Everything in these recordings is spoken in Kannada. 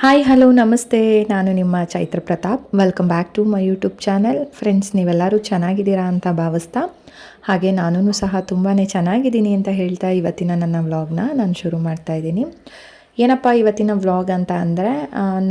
ಹಾಯ್ ಹಲೋ ನಮಸ್ತೆ, ನಾನು ನಿಮ್ಮ Chaitra Pratap. Welcome back to my YouTube channel. Friends, ನೀವೆಲ್ಲರೂ ಚೆನ್ನಾಗಿದ್ದೀರಾ ಅಂತ ಭಾವಿಸ್ತಾ, ಹಾಗೆ ನಾನೂ ಸಹ ತುಂಬಾ ಚೆನ್ನಾಗಿದ್ದೀನಿ ಅಂತ ಹೇಳ್ತಾ ಇವತ್ತಿನ ನನ್ನ ವ್ಲಾಗ್ನ ನಾನು ಶುರು ಮಾಡ್ತಾ ಇದ್ದೀನಿ. ಏನಪ್ಪ ಇವತ್ತಿನ ವ್ಲಾಗ್ ಅಂತ ಅಂದರೆ,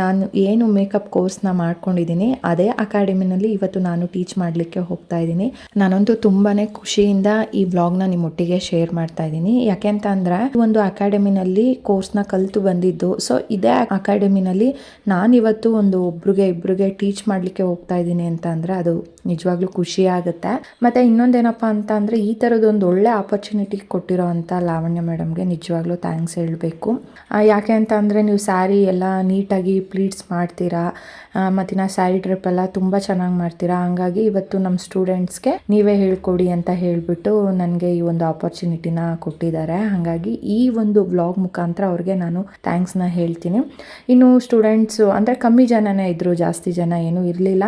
ನಾನು ಏನು ಮೇಕಪ್ ಕೋರ್ಸ್ನ ಮಾಡ್ಕೊಂಡಿದ್ದೀನಿ ಅದೇ ಅಕಾಡೆಮಿನಲ್ಲಿ ಇವತ್ತು ನಾನು ಟೀಚ್ ಮಾಡಲಿಕ್ಕೆ ಹೋಗ್ತಾ ಇದ್ದೀನಿ. ನಾನಂತೂ ತುಂಬಾ ಖುಷಿಯಿಂದ ಈ ವ್ಲಾಗ್ನ ನಿಮ್ಮೊಟ್ಟಿಗೆ ಶೇರ್ ಮಾಡ್ತಾ ಇದ್ದೀನಿ. ಯಾಕೆಂತ ಅಂದರೆ, ಒಂದು ಅಕಾಡೆಮಿನಲ್ಲಿ ಕೋರ್ಸ್ನ ಕಲಿತು ಬಂದಿದ್ದು. ಸೊ ಇದೇ ಅಕಾಡೆಮಿನಲ್ಲಿ ನಾನಿವತ್ತು ಇಬ್ಬರಿಗೆ ಟೀಚ್ ಮಾಡಲಿಕ್ಕೆ ಹೋಗ್ತಾ ಇದ್ದೀನಿ ಅಂತ ಅಂದರೆ ಅದು ನಿಜವಾಗ್ಲೂ ಖುಷಿ ಆಗುತ್ತೆ. ಮತ್ತು ಇನ್ನೊಂದೇನಪ್ಪ ಅಂತ ಅಂದರೆ, ಈ ಥರದೊಂದು ಒಳ್ಳೆ ಆಪರ್ಚುನಿಟಿ ಕೊಟ್ಟಿರೋ ಅಂಥ ಲಾವಣ್ಯ ಮೇಡಮ್ಗೆ ನಿಜವಾಗ್ಲೂ ಥ್ಯಾಂಕ್ಸ್ ಹೇಳಬೇಕು. ಯಾಕೆ ಅಂತ ಅಂದರೆ, ನೀವು ಸ್ಯಾರಿ ಎಲ್ಲ ನೀಟಾಗಿ ಪ್ಲೀಟ್ಸ್ ಮಾಡ್ತೀರಾ, ಮತ್ತು ಸ್ಯಾರಿ ಡ್ರಿಪ್ ಎಲ್ಲ ತುಂಬ ಚೆನ್ನಾಗಿ ಮಾಡ್ತೀರಾ. ಹಾಗಾಗಿ ಇವತ್ತು ನಮ್ಮ ಸ್ಟೂಡೆಂಟ್ಸ್ಗೆ ನೀವೇ ಹೇಳ್ಕೊಡಿ ಅಂತ ಹೇಳಿಬಿಟ್ಟು ನನಗೆ ಈ ಒಂದು ಆಪರ್ಚುನಿಟಿನ ಕೊಟ್ಟಿದ್ದಾರೆ. ಹಾಗಾಗಿ ಈ ಒಂದು ವ್ಲಾಗ್ ಮುಖಾಂತರ ಅವ್ರಿಗೆ ನಾನು ಥ್ಯಾಂಕ್ಸ್ನ ಹೇಳ್ತೀನಿ. ಇನ್ನು ಸ್ಟೂಡೆಂಟ್ಸು ಅಂದರೆ ಕಮ್ಮಿ ಜನನೇ ಇದ್ದರು, ಜಾಸ್ತಿ ಜನ ಏನೂ ಇರಲಿಲ್ಲ.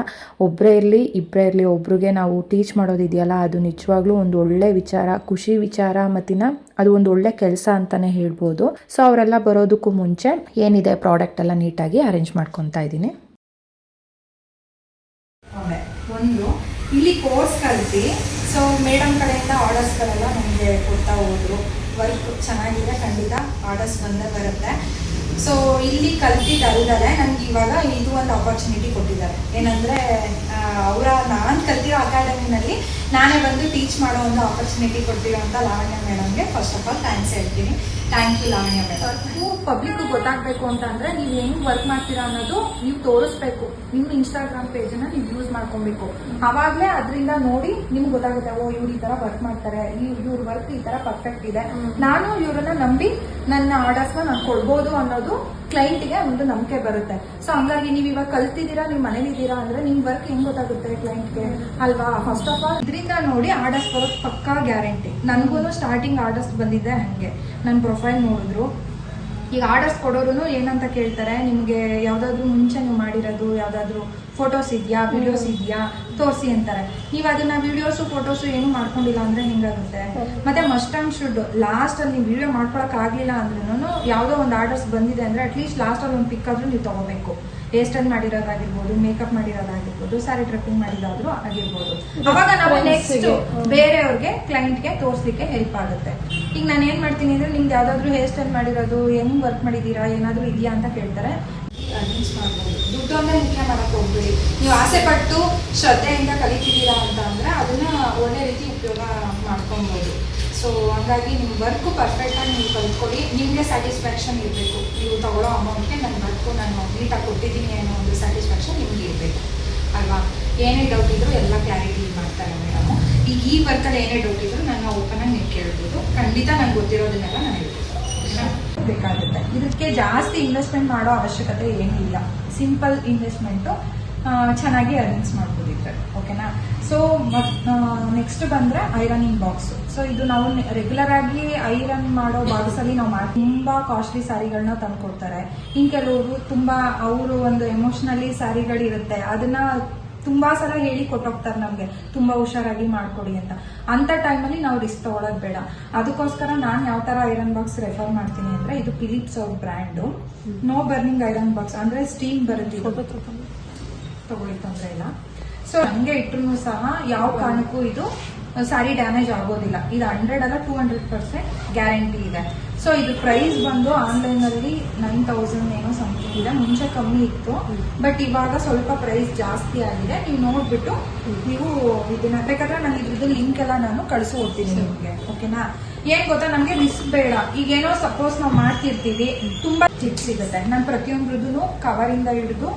ಒಬ್ಬರೇ ಇರಲಿ ಇಬ್ಬರೇ ಇರಲಿ, ಒಬ್ರಿಗೆ ನಾವು ಟೀಚ್ ಮಾಡೋದಿದೆಯಲ್ಲ ಅದು ನಿಜವಾಗ್ಲೂ ಒಂದು ಒಳ್ಳೆ ವಿಚಾರ, ಖುಷಿ ವಿಚಾರ, ಮತ್ತಿನ ಅದು ಒಂದು ಒಳ್ಳೆ ಕೆಲಸ ಅಂತಲೇ ಹೇಳ್ಬೋದು. ಸೊ ಅವರೆಲ್ಲ ಬರೋದಕ್ಕೂ ಮುಂಚೆ ಏನಿದೆ ಪ್ರಾಡಕ್ಟ್ ಎಲ್ಲ ನೀಟಾಗಿ ಅರೇಂಜ್ ಮಾಡ್ಕೊತಾ ಇದ್ದೀನಿ. ಒಂದು ಇಲ್ಲಿ ಕೋರ್ಸ್ ಕಲಿತು, ಸೊ ಮೇಡಮ್ ಕಡೆಯಿಂದ ಆರ್ಡರ್ಸ್ಗಳೆಲ್ಲ ನಮಗೆ ಕೊಡ್ತಾ ಹೋದ್ರು. ವರ್ಕ್ ಚೆನ್ನಾಗಿದೆ, ಖಂಡಿತ ಆರ್ಡರ್ಸ್ ಬಂದೇ ಬರುತ್ತೆ. ಸೊ ಇಲ್ಲಿ ಕಲ್ತಿದ್ದಲ್ದಲೆ ನನಗೆ ಇವಾಗ ಇದು ಒಂದು ಆಪರ್ಚುನಿಟಿ ಕೊಟ್ಟಿದ್ದಾರೆ. ಏನಂದರೆ ನಾನು ಕಲ್ತಿರೋ ಅಕಾಡೆಮಿನಲ್ಲಿ ನಾನೇ ಬಂದು ಟೀಚ್ ಮಾಡೋ ಒಂದು ಆಪರ್ಚುನಿಟಿ ಕೊಟ್ಟಿರೋ ಅಂತ ಲಾವಣ್ಯ ಮೇಡಮ್ಗೆ ಫಸ್ಟ್ ಆಫ್ ಆಲ್ ಥ್ಯಾಂಕ್ಸ್ ಹೇಳ್ತೀನಿ. Thank you Lavanya madam. Public ಗೊತ್ತಾಗಬೇಕು ಅಂತಂದರೆ ನೀವು ಹೆಂಗೆ ವರ್ಕ್ ಮಾಡ್ತೀರಾ ಅನ್ನೋದು ನೀವು ತೋರಿಸ್ಬೇಕು. ನಿಮ್ಮ ಇನ್ಸ್ಟಾಗ್ರಾಮ್ ಪೇಜನ್ನು ನೀವು ಯೂಸ್ ಮಾಡ್ಕೊಬೇಕು. ಆವಾಗಲೇ ಅದರಿಂದ ನೋಡಿ ನಿಮ್ಗೆ ಗೊತ್ತಾಗುತ್ತೆ, ಓ ಇವ್ರು ಈ ಥರ ವರ್ಕ್ ಮಾಡ್ತಾರೆ, ಇವ್ರ ವರ್ಕ್ ಈ ಥರ ಪರ್ಫೆಕ್ಟ್ ಇದೆ, ನಾನು ಇವರನ್ನ ನಂಬಿ ನನ್ನ ಆರ್ಡರ್ಸ್ನ ನಾನು ಕೊಡ್ಬೋದು ಅನ್ನೋದು ಕ್ಲೈಂಟ್ಗೆ ಒಂದು ನಂಬಿಕೆ ಬರುತ್ತೆ. ಸೊ ಹಂಗಾಗಿ ನೀವು ಇವಾಗ ಕಲ್ತಿದ್ದೀರಾ, ನೀವು ಮನೇಲಿದ್ದೀರಾ ಅಂದರೆ ನಿಮ್ಮ ವರ್ಕ್ ಹೆಂಗೆ ಗೊತ್ತಾಗುತ್ತೆ ಕ್ಲೈಂಟ್ಗೆ ಅಲ್ವಾ? ಫಸ್ಟ್ ಆಫ್ ಆಲ್ ಇದರಿಂದ ನೋಡಿ ಆರ್ಡರ್ಸ್ ಬರೋದು ಪಕ್ಕಾ ಗ್ಯಾರಂಟಿ. ನನಗೂ ಸ್ಟಾರ್ಟಿಂಗ್ ಆರ್ಡರ್ಸ್ ಬಂದಿದ್ದೆ ಹಾಗೆ. ನನ್ನ ಪ್ರೊಫೈಲ್ ನೋಡಿದ್ರು, ಈಗ ಆರ್ಡರ್ಸ್ ಕೊಡೋರು ಏನಂತ ಕೇಳ್ತಾರೆ, ನಿಮಗೆ ಯಾವುದಾದ್ರೂ ಮುಂಚೆ ನೀವು ಮಾಡಿರೋದು ಯಾವುದಾದ್ರೂ ಫೋಟೋಸ್ ಇದೆಯಾ, ವಿಡಿಯೋಸ್ ಇದೆಯಾ ತೋರಿಸಿ ಅಂತಾರೆ. ನೀವು ಅದನ್ನ ವಿಡಿಯೋಸು ಫೋಟೋಸು ಏನು ಮಾಡ್ಕೊಂಡಿಲ್ಲ ಅಂದರೆ ಹೆಂಗಾಗುತ್ತೆ? ಮತ್ತೆ ಮಸ್ಟ್ ಆ್ಯಂಡ್ ಶುಡ್ ಲಾಸ್ಟಲ್ಲಿ ನೀವು ವಿಡಿಯೋ ಮಾಡ್ಕೊಳಕ್ಕಾಗಲಿಲ್ಲ ಅಂದ್ರೂ ಯಾವುದೋ ಒಂದು ಆರ್ಡರ್ಸ್ ಬಂದಿದೆ ಅಂದರೆ ಅಟ್ಲೀಸ್ಟ್ ಲಾಸ್ಟಲ್ಲಿ ಒಂದು ಪಿಕ್ ಆದರೂ ನೀವು ತೊಗೋಬೇಕು. ಹೇರ್ ಸ್ಟೈಲ್ ಮಾಡಿರೋದಾಗಿರ್ಬೋದು, ಮೇಕಪ್ ಮಾಡಿರೋದಾಗಿರ್ಬೋದು, ಸ್ಯಾರಿ ಡ್ರೆಪ್ಪಿಂಗ್ ಮಾಡಿದಾದ್ರೂ ಆಗಿರ್ಬೋದು. ಅವಾಗ ನಾವು ನೆಕ್ಸ್ಟ್ ಬೇರೆಯವ್ರಿಗೆ ಕ್ಲೈಂಟ್ಗೆ ತೋರಿಸ್ಲಿಕ್ಕೆ ಹೆಲ್ಪ್ ಆಗುತ್ತೆ. ಈಗ ನಾನು ಏನು ಮಾಡ್ತೀನಿ ಅಂದರೆ, ನಿಮ್ದು ಯಾವುದಾದ್ರೂ ಹೇರ್ ಸ್ಟೈಲ್ ಮಾಡಿರೋದು, ಹೆಂಗೆ ವರ್ಕ್ ಮಾಡಿದ್ದೀರಾ, ಏನಾದರೂ ಇದೆಯಾ ಅಂತ ಕೇಳ್ತಾರೆ. ಅರೇಂಜ್ ಮಾಡ್ಬೋದು. ದುಡ್ಡೊಂದೇ ಮುಖ್ಯ ಮಾಡಕ್ಕೆ ಹೋಗ್ಬೇಡಿ. ನೀವು ಆಸೆ ಪಟ್ಟು ಶ್ರದ್ಧೆಯಿಂದ ಕಲಿತಿದ್ದೀರಾ ಅಂತ ಅಂದರೆ ಅದನ್ನ ಒಳ್ಳೆ ರೀತಿ ಉಪಯೋಗ ಮಾಡ್ಕೊಬೋದು. ಸೊ ಹಂಗಾಗಿ ನಿಮ್ಮ ವರ್ಕು ಪರ್ಫೆಕ್ಟಾಗಿ ನೀವು ಕಲ್ತ್ಕೊಳ್ಳಿ. ನಿಮಗೆ ಸ್ಯಾಟಿಸ್ಫ್ಯಾಕ್ಷನ್ ಇರಬೇಕು. ನೀವು ತಗೊಳ್ಳೋ ಅಮೌಂಟ್ಗೆ ನನ್ನ ವರ್ಕು ನಾನು ನೀಟಾಗಿ ಕೊಟ್ಟಿದ್ದೀನಿ ಅನ್ನೋ ಒಂದು ಸ್ಯಾಟಿಸ್ಫ್ಯಾಕ್ಷನ್ ನಿಮ್ಗೆ ಇರಬೇಕು ಅಲ್ವಾ? ಏನೇ ಡೌಟ್ ಇದ್ದರೂ ಎಲ್ಲ ಕ್ಲಾರಿಟಿ ಮಾಡ್ತಾರೆ ಮೇಡಮು. ಈಗ ಈ ವರ್ಕಲ್ಲಿ ಏನೇ ಡೌಟ್ ಇದ್ದರೂ ನನ್ನ ಓಪನಾಗಿ ನೀವು ಕೇಳ್ಬೋದು. ಖಂಡಿತ ನನಗೆ ಗೊತ್ತಿರೋದನ್ನೆಲ್ಲ ನಾನು ಹೇಳ್ಬೋದು. ಬೇಕಾಗುತ್ತೆ. ಇದಕ್ಕೆ ಜಾಸ್ತಿ ಇನ್ವೆಸ್ಟ್ಮೆಂಟ್ ಮಾಡೋ ಅವಶ್ಯಕತೆ ಏನಿಲ್ಲ. ಸಿಂಪಲ್ ಇನ್ವೆಸ್ಟ್ಮೆಂಟು, ಚೆನ್ನಾಗಿ ಅರ್ನಿಂಗ್ಸ್ ಮಾಡ್ಬೋದಿದ್ರೆ. ಓಕೆನಾ? ಸೊ ನೆಕ್ಸ್ಟ್ ಬಂದರೆ ಐರನಿಂಗ್ ಬಾಕ್ಸು. ಸೊ ಇದು ನಾವು ರೆಗ್ಯುಲರ್ ಆಗಿ ಐರನ್ ಮಾಡೋ ಬಾಕ್ಸಲ್ಲಿ ನಾವು ತುಂಬ ಕಾಸ್ಟ್ಲಿ ಸ್ಯಾರಿಗಳನ್ನ ತಂದು ಕೊಡ್ತಾರೆ. ಇನ್ನು ಕೆಲವರು ತುಂಬ ಅವರು ಒಂದು ಎಮೋಷ್ನಲಿ ಸ್ಯಾರಿಗಳಿರುತ್ತೆ, ಅದನ್ನ ತುಂಬಾ ಸಲ ಹೇಳಿ ಕೊಟ್ಟೋಗ್ತಾರೆ ನಮಗೆ, ತುಂಬಾ ಹುಷಾರಾಗಿ ಮಾಡ್ಕೊಡಿ ಅಂತ. ಅಂತ ಟೈಮಲ್ಲಿ ನಾವು ರಿಸ್ಕ್ ತಗೊಳ್ಳೋದು ಬೇಡ. ಅದಕ್ಕೋಸ್ಕರ ನಾನು ಯಾವ ತರ ಐರನ್ ಬಾಕ್ಸ್ ರೆಫರ್ ಮಾಡ್ತೀನಿ ಅಂದ್ರೆ, ಇದು ಫಿಲಿಪ್ಸ್ ಅವ್ರ brand no burning iron box, ಅಂದ್ರೆ ಸ್ಟೀಮ್ ಬರುತ್ತೆ, ತಗೊಳ್ಳಿ ತೊಂದರೆ ಇಲ್ಲ. ಸೊ ಹಂಗೆ ಇಟ್ರು ಸಹ ಯಾವ ಕಾರಣಕ್ಕೂ ಇದು ಸ್ಯಾರಿ ಡ್ಯಾಮೇಜ್ ಆಗೋದಿಲ್ಲ. ಇದು 100 ಅಲ್ಲ 200% ಗ್ಯಾರಂಟಿ ಇದೆ. ಸೊ ಇದು ಪ್ರೈಸ್ ಬಂದು ಆನ್ಲೈನಲ್ಲಿ 9000 ಏನೋ ಸಮಥಿಂಗ್ ಇದೆ. ಮುಂಚೆ ಕಮ್ಮಿ ಇತ್ತು, ಬಟ್ ಇವಾಗ ಸ್ವಲ್ಪ ಪ್ರೈಸ್ ಜಾಸ್ತಿ ಆಗಿದೆ. ನೀವು ನೋಡ್ಬಿಟ್ಟು ನೀವು ಇದನ್ನ ಬೇಕಾದ್ರೆ ನಾನು ಇದ್ರದ್ದು ಲಿಂಕ್ ಎಲ್ಲ ನಾನು ಕಳಿಸಿ ಹೋಗ್ತೀನಿ ನಿಮಗೆ. ಓಕೆನಾ? ಏನ್ ಗೊತ್ತಾ, ನಮ್ಗೆ ರಿಸ್ಕ್ ಬೇಡ. ಈಗೇನೋ ಸಪೋಸ್ ನಾವು ಮಾಡ್ತಿರ್ತೀವಿ, ತುಂಬಾ ಟಿಪ್ಸ್ ಸಿಗುತ್ತೆ. ನಾನು ಪ್ರತಿಯೊಂದ್ರದ್ದು ಕವರಿಂದ ಹಿಡಿದು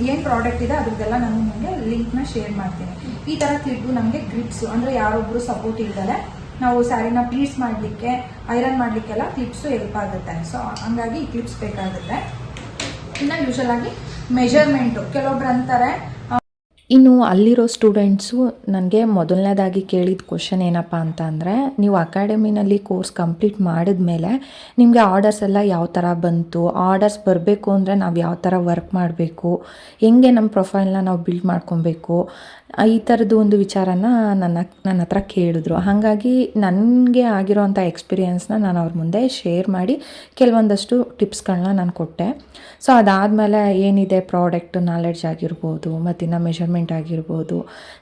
ಏನ್ ಪ್ರಾಡಕ್ಟ್ ಇದೆ ಅದ್ರದ್ದೆಲ್ಲ ನಾನು ನಿಮಗೆ ಲಿಂಕ್ನ ಶೇರ್ ಮಾಡ್ತೀನಿ. ಈ ತರ ಕ್ಲಿಪ್ ನಮಗೆ ಗ್ರಿಪ್ಸ್ ಅಂದ್ರೆ ಯಾರೊಬ್ರು ಸಪೋರ್ಟ್ ಇಲ್ದಲೆ ನಾವು ಸ್ಯಾರಿನ ಪ್ಲೀಟ್ಸ್ ಮಾಡಲಿಕ್ಕೆ, ಐರನ್ ಮಾಡಲಿಕ್ಕೆಲ್ಲ ಕ್ಲಿಪ್ಸು ಹೆಲ್ಪ್ ಆಗುತ್ತೆ. ಸೊ ಹಂಗಾಗಿ ಈ ಕ್ಲಿಪ್ಸ್ ಬೇಕಾಗುತ್ತೆ. ಇನ್ನು ಯೂಶಲ್ ಆಗಿ ಮೆಜರ್ಮೆಂಟು ಕೆಲವೊಬ್ರು ಅಂತಾರೆ. ಇನ್ನು ಅಲ್ಲಿರೋ ಸ್ಟೂಡೆಂಟ್ಸು ನನಗೆ ಮೊದಲನೇದಾಗಿ ಕೇಳಿದ ಕ್ವಶನ್ ಏನಪ್ಪ ಅಂತ ಅಂದರೆ, ನೀವು ಅಕಾಡೆಮಿನಲ್ಲಿ ಕೋರ್ಸ್ ಕಂಪ್ಲೀಟ್ ಮಾಡಿದ್ಮೇಲೆ ನಿಮಗೆ ಆರ್ಡರ್ಸ್ ಎಲ್ಲ ಯಾವ ಥರ ಬಂತು, ಆರ್ಡರ್ಸ್ ಬರಬೇಕು ಅಂದರೆ ನಾವು ಯಾವ ಥರ ವರ್ಕ್ ಮಾಡಬೇಕು, ಹೆಂಗೆ ನಮ್ಮ ಪ್ರೊಫೈಲ್ನ ನಾವು ಬಿಲ್ಡ್ ಮಾಡ್ಕೊಬೇಕು, ಈ ಥರದ್ದು ಒಂದು ವಿಚಾರನ ನನ್ನ ಹತ್ರ ಕೇಳಿದ್ರು. ಹಾಗಾಗಿ ನನಗೆ ಆಗಿರೋವಂಥ ಎಕ್ಸ್ಪೀರಿಯೆನ್ಸ್ನ ನಾನು ಅವ್ರ ಮುಂದೆ ಶೇರ್ ಮಾಡಿ ಕೆಲವೊಂದಷ್ಟು ಟಿಪ್ಸ್ಗಳನ್ನ ನಾನು ಕೊಟ್ಟೆ. ಸೊ ಅದಾದಮೇಲೆ ಏನಿದೆ ಪ್ರಾಡಕ್ಟ್ ನಾಲೆಡ್ಜ್ ಆಗಿರ್ಬೋದು, ಮತ್ತಿನ್ನು ಮೆಷರ್ಮೆಂಟ್ ಆಗಿರ್ಬೋದು,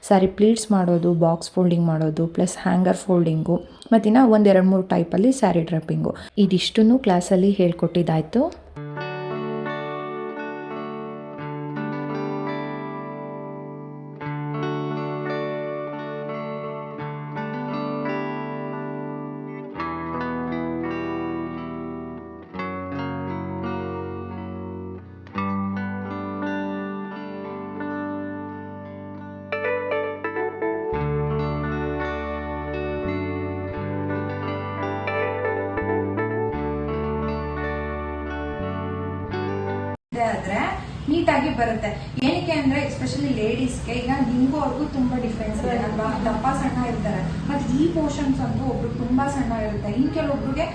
ಸ್ಯಾರಿ ಪ್ಲೀಟ್ಸ್ ಮಾಡೋದು, ಬಾಕ್ಸ್ ಫೋಲ್ಡಿಂಗ್ ಮಾಡೋದು, ಪ್ಲಸ್ ಹ್ಯಾಂಗರ್ ಫೋಲ್ಡಿಂಗು, ಮತ್ತಿನ್ನು 1-2-3 ಟೈಪಲ್ಲಿ ಸ್ಯಾರಿ ಡ್ರಪ್ಪಿಂಗು, ಇದಿಷ್ಟನ್ನು ಕ್ಲಾಸಲ್ಲಿ ಹೇಳ್ಕೊಟ್ಟಿದ್ದಾಯಿತು. ಆದ್ರೆ ನೀಟಾಗಿ ಬರುತ್ತೆ. ಏನಕ್ಕೆ ಅಂದ್ರೆ ಎಸ್ಪೆಷಲಿ ಲೇಡೀಸ್ಗೆ, ಈಗ ನಿಮ್ಗೂ ಅವ್ರಿಗೂ ತುಂಬಾ ಡಿಫ್ರೆನ್ಸ್ ಇದೆ ಅಲ್ವಾ, ದಪ್ಪ ಸಣ್ಣ ಇರ್ತಾರೆ, ಮತ್ತೆ ಈ ಪೋರ್ಷನ್ಸ್ ಅಂತೂ ಒಬ್ರು ತುಂಬಾ ಸಣ್ಣ ಇರುತ್ತೆ, ಇನ್ ಕೆಲವೊಬ್ರಿಗೆ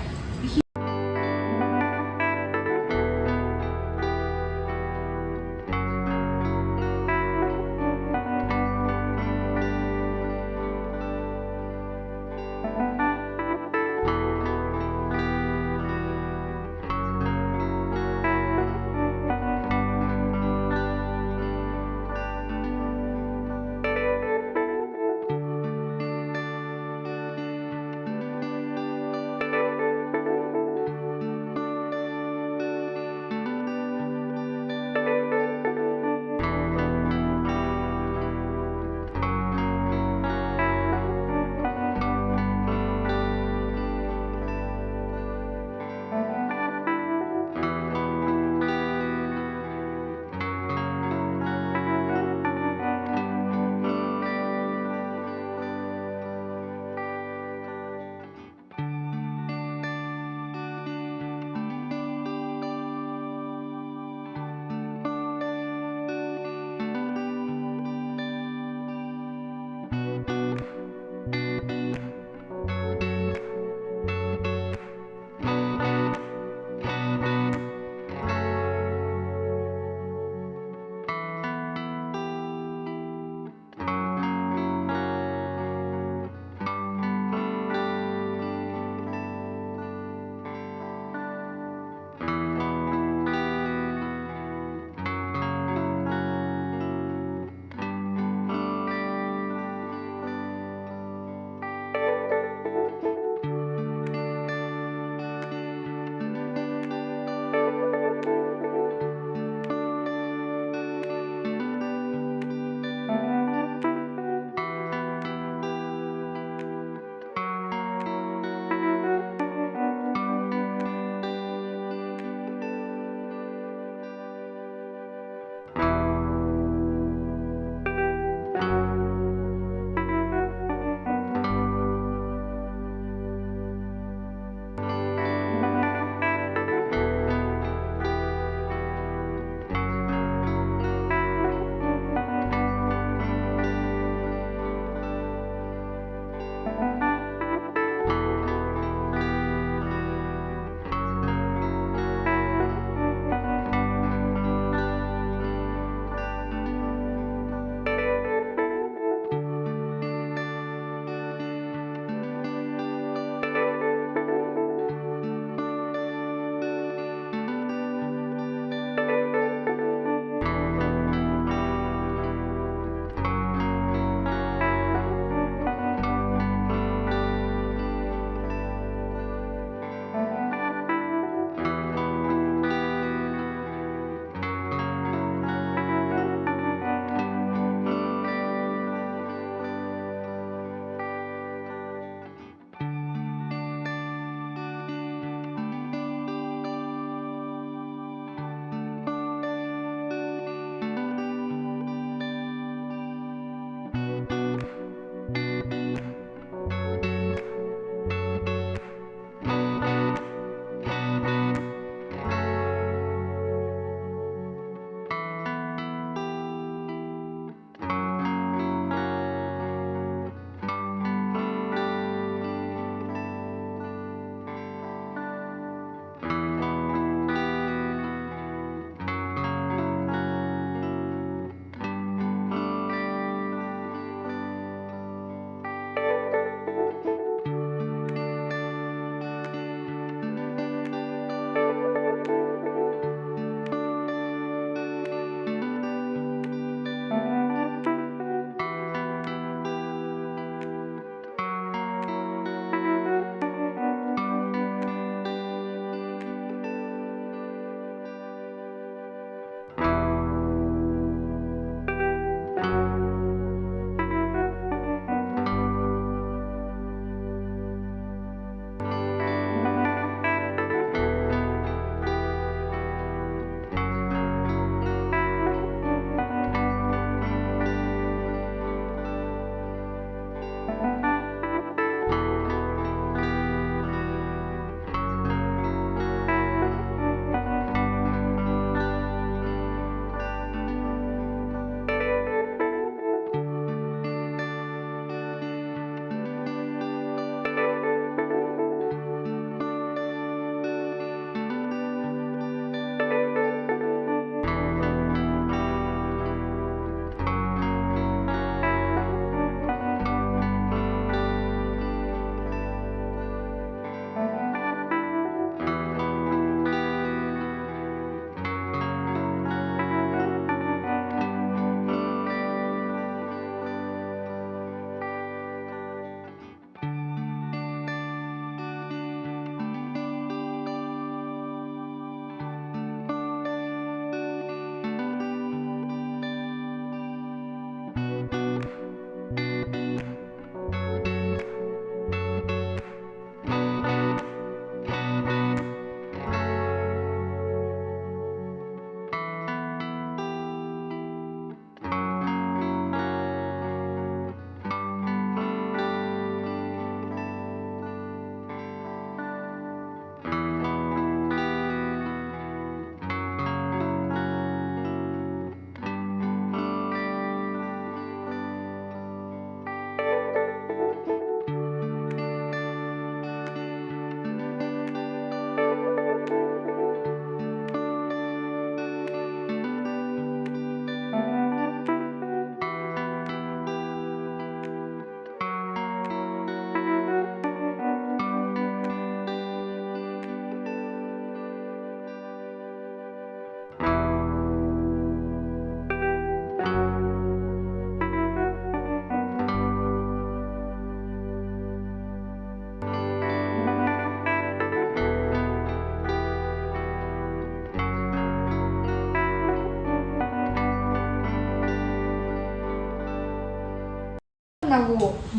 ನಾವು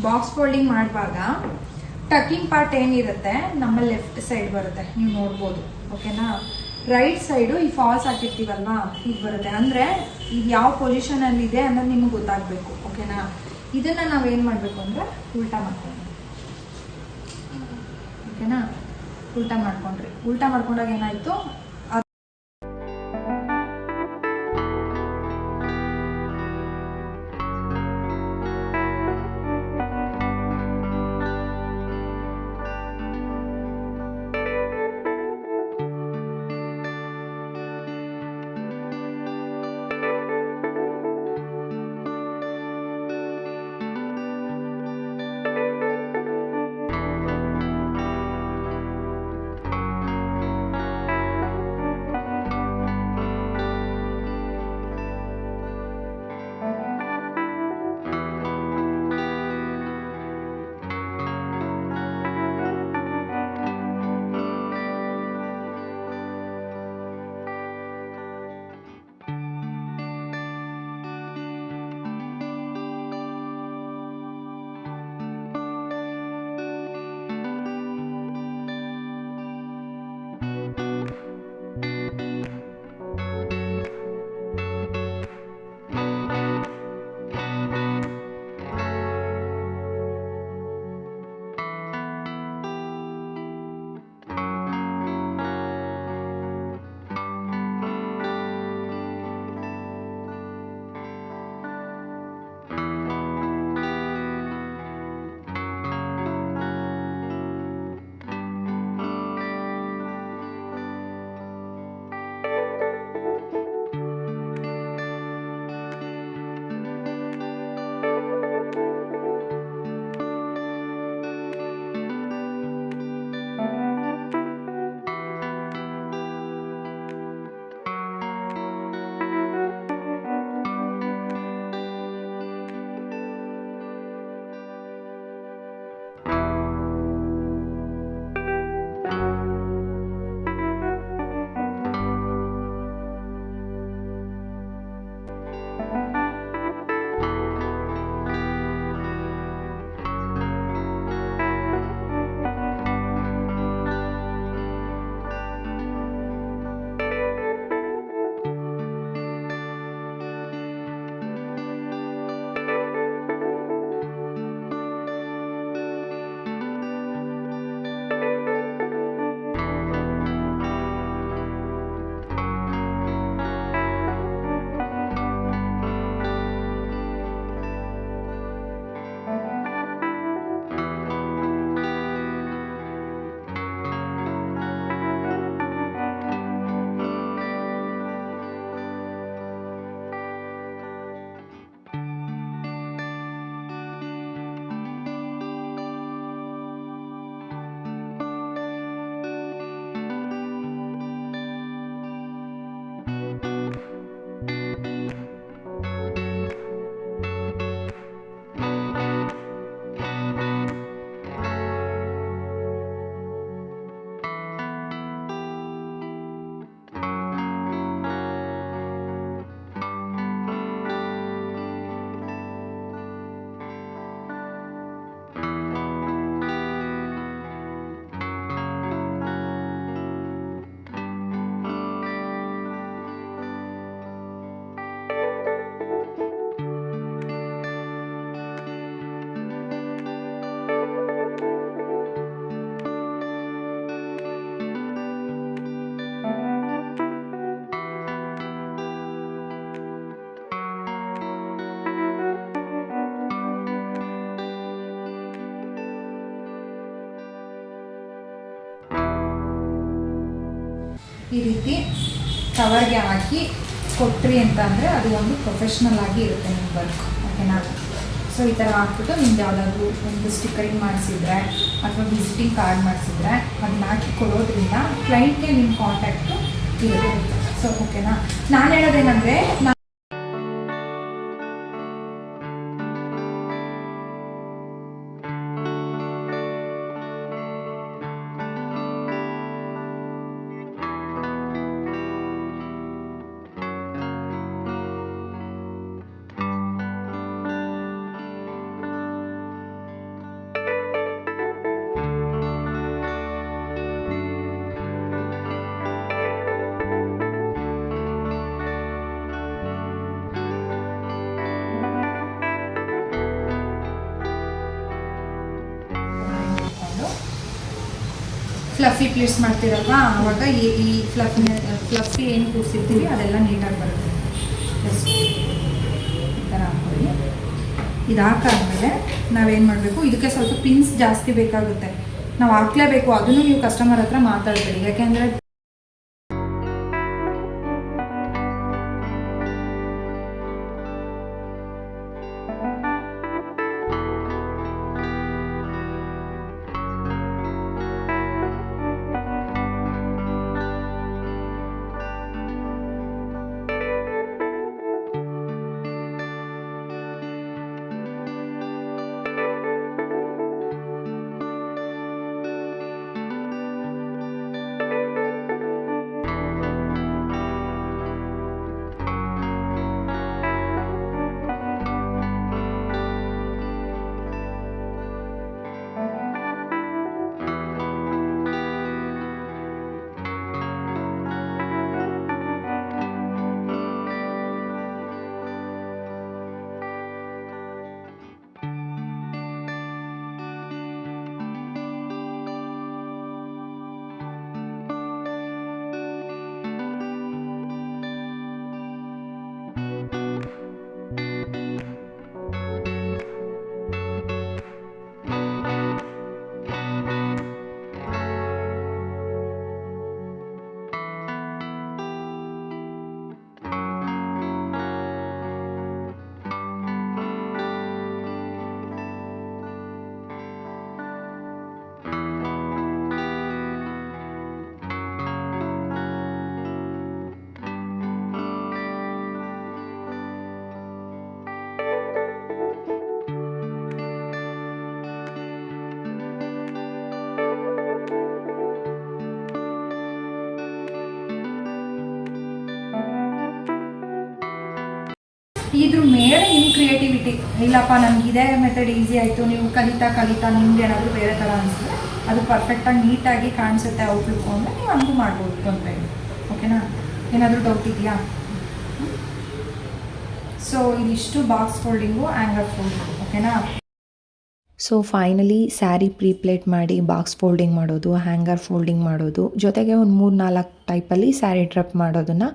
ಬಾಕ್ಸ್ ಫೋಲ್ಡಿಂಗ್ ಮಾಡುವಾಗ ಟಕಿಂಗ್ ಪಾರ್ಟ್ ಏನಿರುತ್ತೆ ನಮ್ಮ ಲೆಫ್ಟ್ ಸೈಡ್ ಬರುತ್ತೆ, ನೀವು ನೋಡ್ಬೋದು. ಓಕೆನಾ, ರೈಟ್ ಸೈಡು ಈ ಫಾಲ್ಸ್ ಹಾಕಿರ್ತೀವಲ್ವಾ ಈಗ ಬರುತ್ತೆ. ಅಂದರೆ ಇದು ಯಾವ ಪೊಸಿಷನಲ್ಲಿ ಇದೆ ಅನ್ನೋದು ನಿಮ್ಗೆ ಗೊತ್ತಾಗಬೇಕು. ಓಕೆನಾ, ಇದನ್ನು ನಾವೇನು ಮಾಡಬೇಕು ಅಂದರೆ ಉಲ್ಟಾ ಮಾಡ್ಕೊಂಡು, ಓಕೆನಾ, ಉಲ್ಟಾ ಮಾಡ್ಕೊಂಡ್ರಿ. ಉಲ್ಟಾ ಮಾಡ್ಕೊಂಡಾಗ ಏನಾಯಿತು, ಈ ರೀತಿ ಕವರ್ಗೆ ಹಾಕಿ ಕೊಟ್ರಿ ಅಂತ ಅಂದರೆ ಅದು ಒಂದು ಪ್ರೊಫೆಷ್ನಲ್ ಆಗಿ ಇರುತ್ತೆ ನಿಮ್ಮ ವರ್ಕ್. ಓಕೆನಾ, ಸೊ ಈ ಥರ ಹಾಕ್ಬಿಟ್ಟು ನಿಮ್ದು ಯಾವುದಾದ್ರೂ ಒಂದು ಸ್ಟಿಕ್ಕರಿಂಗ್ ಮಾಡಿಸಿದ್ರೆ ಅಥವಾ ವಿಸಿಟಿಂಗ್ ಕಾರ್ಡ್ ಮಾಡಿಸಿದ್ರೆ ಅದನ್ನ ಹಾಕಿ ಕೊಡೋದ್ರಿಂದ ಕ್ಲೈಂಟ್ಗೆ ನಿಮ್ಮ ಕಾಂಟ್ಯಾಕ್ಟು ಇರುತ್ತೆ. ಸೊ ಓಕೆನಾ, ನಾನು ಹೇಳೋದೇನೆಂದರೆ ಫ್ಲಫಿ ಪ್ಲೇಟ್ಸ್ ಮಾಡ್ತೀರಲ್ವಾ ಆವಾಗ ಈ ಫ್ಲಫಿ ಏನು ಕೂರಿಸಿರ್ತೀವಿ ಅದೆಲ್ಲ ನೀಟಾಗಿ ಬರುತ್ತೆ. ಜಸ್ಟ್ ಈ ಥರ ಹಾಕ್ಕೊಳ್ಳಿ. ಇದು ಹಾಕಾದ್ಮೇಲೆ ನಾವೇನು ಮಾಡಬೇಕು, ಇದಕ್ಕೆ ಸ್ವಲ್ಪ ಪಿನ್ಸ್ ಜಾಸ್ತಿ ಬೇಕಾಗುತ್ತೆ, ನಾವು ಹಾಕ್ಲೇಬೇಕು. ಅದನ್ನು ನೀವು ಕಸ್ಟಮರ್ ಹತ್ರ ಮಾತಾಡಬೇಡಿ, ಯಾಕೆಂದರೆ ಇದ್ರ ಮೇಲೆ ನಿಮ್ಮ ಕ್ರಿಯೇಟಿವಿಟಿ, ಇಲ್ಲಪ್ಪ ನನಗೆ ಇದೇ ಮೆಥಡ್ ಈಸಿ ಆಯಿತು, ನೀವು ಕಲಿತಾ ನಿಮ್ಗೆ ಏನಾದರೂ ಬೇರೆ ಥರ ಅನಿಸಿದ್ರೆ ಅದು ಪರ್ಫೆಕ್ಟಾಗಿ ನೀಟಾಗಿ ಕಾಣಿಸುತ್ತೆ ಔಟ್ಲುಕ್ ಅಂದರೆ ನೀವು ಹಂಗೂ ಮಾಡ್ಬೋದು, ತೊಂದರೆ ಇಲ್ಲ. ಓಕೆನಾ? ಏನಾದರೂ ಡೌಟ್ ಇದೆಯಾ? ಸೊ ಇದಿಷ್ಟು ಬಾಕ್ಸ್ ಫೋಲ್ಡಿಂಗು, ಆ್ಯಂಗರ್ ಫೋಲ್ಡಿಂಗು. ಓಕೆನಾ? ಸೊ ಫೈನಲಿ ಸ್ಯಾರಿ ಪ್ರೀಪ್ಲೇಟ್ ಮಾಡಿ ಬಾಕ್ಸ್ ಫೋಲ್ಡಿಂಗ್ ಮಾಡೋದು, ಹ್ಯಾಂಗರ್ ಫೋಲ್ಡಿಂಗ್ ಮಾಡೋದು, ಜೊತೆಗೆ ಒಂದು 3-4 ಟೈಪಲ್ಲಿ ಸ್ಯಾರಿ ಡ್ರಪ್ ಮಾಡೋದನ್ನು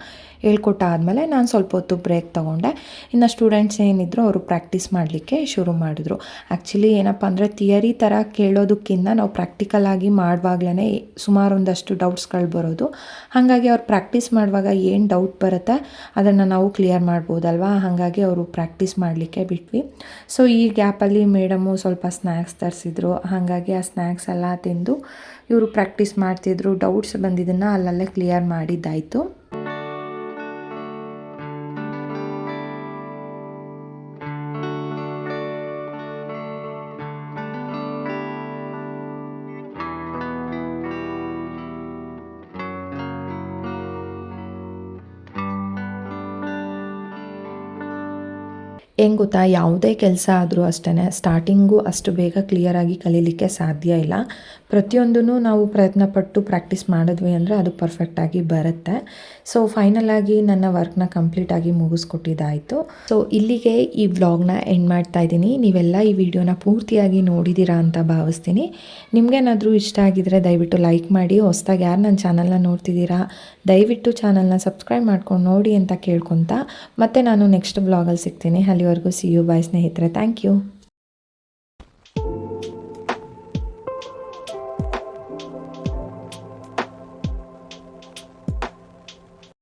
ಹೇಳ್ಕೊಟ್ಟಾದಮೇಲೆ ನಾನು ಸ್ವಲ್ಪ ಹೊತ್ತು ಬ್ರೇಕ್ ತೊಗೊಂಡೆ. ಇನ್ನು ಸ್ಟೂಡೆಂಟ್ಸ್ ಏನಿದ್ರು ಅವರು ಪ್ರಾಕ್ಟೀಸ್ ಮಾಡಲಿಕ್ಕೆ ಶುರು ಮಾಡಿದ್ರು. ಆ್ಯಕ್ಚುಲಿ ಏನಪ್ಪ ಅಂದರೆ ಥಿಯರಿ ಥರ ಕೇಳೋದಕ್ಕಿಂತ ನಾವು ಪ್ರಾಕ್ಟಿಕಲಾಗಿ ಮಾಡುವಾಗಲೇ ಸುಮಾರು ಒಂದಷ್ಟು ಡೌಟ್ಸ್ಗಳು ಬರೋದು. ಹಾಗಾಗಿ ಅವ್ರು ಪ್ರಾಕ್ಟೀಸ್ ಮಾಡುವಾಗ ಏನು ಡೌಟ್ ಬರುತ್ತೆ ಅದನ್ನು ನಾವು ಕ್ಲಿಯರ್ ಮಾಡ್ಬೋದಲ್ವಾ. ಹಾಗಾಗಿ ಅವರು ಪ್ರಾಕ್ಟೀಸ್ ಮಾಡಲಿಕ್ಕೆ ಬಿಟ್ವಿ. ಸೊ ಈ ಗ್ಯಾಪಲ್ಲಿ ಮೇಡಮು ಸ್ವಲ್ಪ ಸ್ನ್ಯಾಕ್ಸ್ ತರಿಸಿದ್ರು. ಹಾಗಾಗಿ ಆ ಸ್ನ್ಯಾಕ್ಸ್ ಎಲ್ಲ ತಿಂದು ಇವರು ಪ್ರಾಕ್ಟೀಸ್ ಮಾಡ್ತಿದ್ರು. ಡೌಟ್ಸ್ ಬಂದಿದ್ದನ್ನು ಅಲ್ಲಲ್ಲೇ ಕ್ಲಿಯರ್ ಮಾಡಿದ್ದಾಯಿತು. ಹೆಂಗೆ ಗೊತ್ತಾ, ಯಾವುದೇ ಕೆಲಸ ಆದರೂ ಅಷ್ಟೇ ಸ್ಟಾರ್ಟಿಂಗು ಅಷ್ಟು ಬೇಗ ಕ್ಲಿಯರಾಗಿ ಕಲೀಲಿಕ್ಕೆ ಸಾಧ್ಯ ಇಲ್ಲ. ಪ್ರತಿಯೊಂದೂ ನಾವು ಪ್ರಯತ್ನಪಟ್ಟು ಪ್ರಾಕ್ಟೀಸ್ ಮಾಡಿದ್ವಿ ಅಂದರೆ ಅದು ಪರ್ಫೆಕ್ಟಾಗಿ ಬರುತ್ತೆ. ಸೊ ಫೈನಲಾಗಿ ನನ್ನ ವರ್ಕ್ನ ಕಂಪ್ಲೀಟಾಗಿ ಮುಗಿಸ್ಕೊಟ್ಟಿದ್ದಾಯಿತು. ಸೊ ಇಲ್ಲಿಗೆ ಈ ವ್ಲಾಗ್ನ ಎಂಡ್ ಮಾಡ್ತಾ ಇದ್ದೀನಿ. ನೀವೆಲ್ಲ ಈ ವಿಡಿಯೋನ ಪೂರ್ತಿಯಾಗಿ ನೋಡಿದ್ದೀರಾ ಅಂತ ಭಾವಿಸ್ತೀನಿ. ನಿಮಗೇನಾದರೂ ಇಷ್ಟ ಆಗಿದರೆ ದಯವಿಟ್ಟು ಲೈಕ್ ಮಾಡಿ. ಹೊಸದಾಗಿ ಯಾರು ನನ್ನ ಚಾನಲ್ನ ನೋಡ್ತಿದ್ದೀರಾ ದಯವಿಟ್ಟು ಚಾನಲ್ನ ಸಬ್ಸ್ಕ್ರೈಬ್ ಮಾಡ್ಕೊಂಡು ನೋಡಿ ಅಂತ ಕೇಳ್ಕೊತಾ ಮತ್ತೆ ನಾನು ನೆಕ್ಸ್ಟ್ ವ್ಲಾಗಲ್ಲಿ ಸಿಗ್ತೀನಿ. ಅಲ್ಲಿವರೆಗೂ ಸಿ ಯು, ಬಾಯ್ ಸ್ನೇಹಿತರೆ. Thank you.